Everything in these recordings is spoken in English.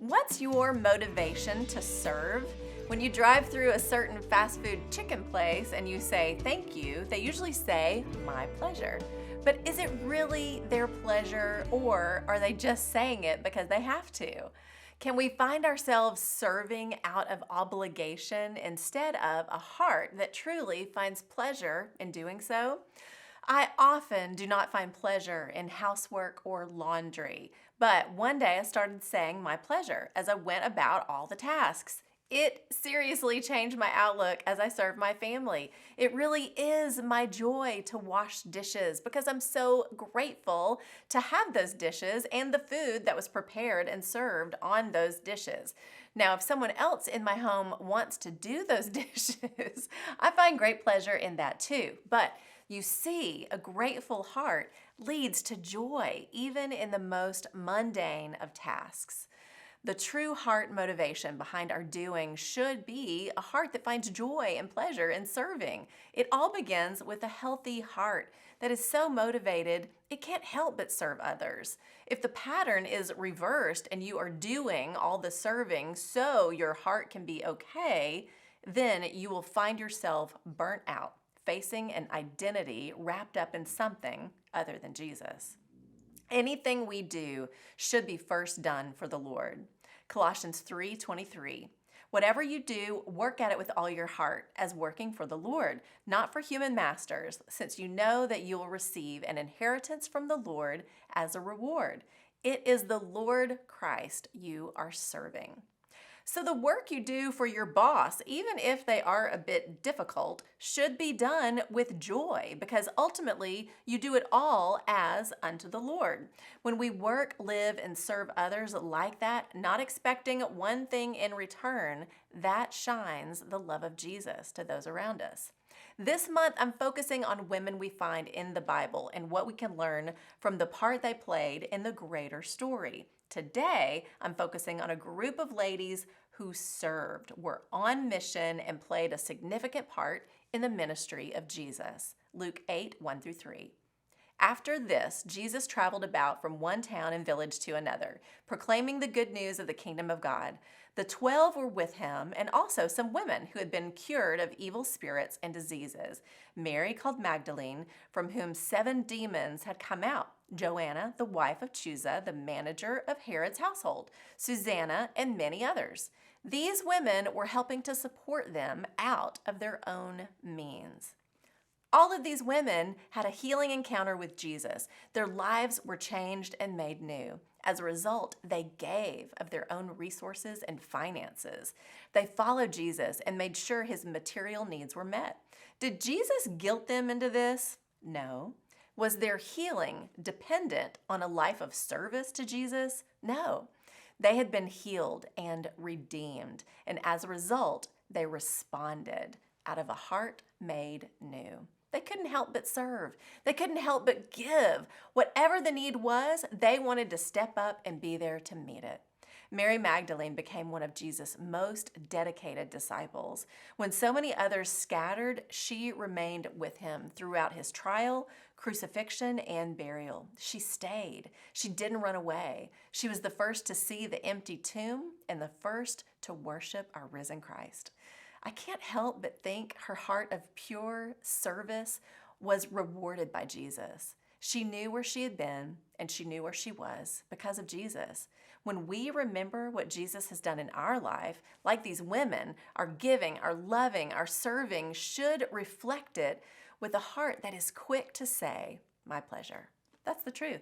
What's your motivation to serve? When you drive through a certain fast food chicken place and you say thank you, they usually say, my pleasure. But is it really their pleasure, or are they just saying it because they have to? Can we find ourselves serving out of obligation instead of a heart that truly finds pleasure in doing so? I often do not find pleasure in housework or laundry, but one day I started saying my pleasure as I went about all the tasks. It seriously changed my outlook as I serve my family. It really is my joy to wash dishes because I'm so grateful to have those dishes and the food that was prepared and served on those dishes. Now, if someone else in my home wants to do those dishes, I find great pleasure in that too. But you see, a grateful heart leads to joy, even in the most mundane of tasks. The true heart motivation behind our doing should be a heart that finds joy and pleasure in serving. It all begins with a healthy heart that is so motivated it can't help but serve others. If the pattern is reversed and you are doing all the serving so your heart can be okay, then you will find yourself burnt out, facing an identity wrapped up in something other than Jesus. Anything we do should be first done for the Lord. Colossians 3:23. Whatever you do, work at it with all your heart, as working for the Lord, not for human masters, since you know that you will receive an inheritance from the Lord as a reward. It is the Lord Christ you are serving. So the work you do for your boss, even if they are a bit difficult, should be done with joy because ultimately you do it all as unto the Lord. When we work, live, and serve others like that, not expecting one thing in return, that shines the love of Jesus to those around us. This month, I'm focusing on women we find in the Bible and what we can learn from the part they played in the greater story. Today, I'm focusing on a group of ladies who served, were on mission, and played a significant part in the ministry of Jesus. Luke 8:1-3. After this, Jesus traveled about from one town and village to another, proclaiming the good news of the kingdom of God. The 12 were with him, and also some women who had been cured of evil spirits and diseases. Mary, called Magdalene, from whom 7 demons had come out. Joanna, the wife of Chuza, the manager of Herod's household. Susanna, and many others. These women were helping to support them out of their own means. All of these women had a healing encounter with Jesus. Their lives were changed and made new. As a result, they gave of their own resources and finances. They followed Jesus and made sure his material needs were met. Did Jesus guilt them into this? No. Was their healing dependent on a life of service to Jesus? No. They had been healed and redeemed, and as a result, they responded out of a heart made new. They couldn't help but serve. They couldn't help but give. Whatever the need was, they wanted to step up and be there to meet it. Mary Magdalene became one of Jesus' most dedicated disciples. When so many others scattered, she remained with him throughout his trial, crucifixion, and burial. She stayed. She didn't run away. She was the first to see the empty tomb and the first to worship our risen Christ. I can't help but think her heart of pure service was rewarded by Jesus. She knew where she had been and she knew where she was because of Jesus. When we remember what Jesus has done in our life, like these women, our giving, our loving, our serving should reflect it with a heart that is quick to say, my pleasure. That's the truth.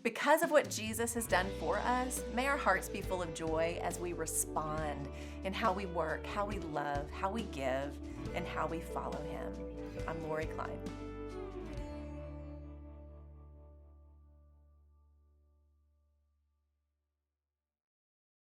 Because of what Jesus has done for us, may our hearts be full of joy as we respond in how we work, how we love, how we give, and how we follow him. I'm Lori Klein.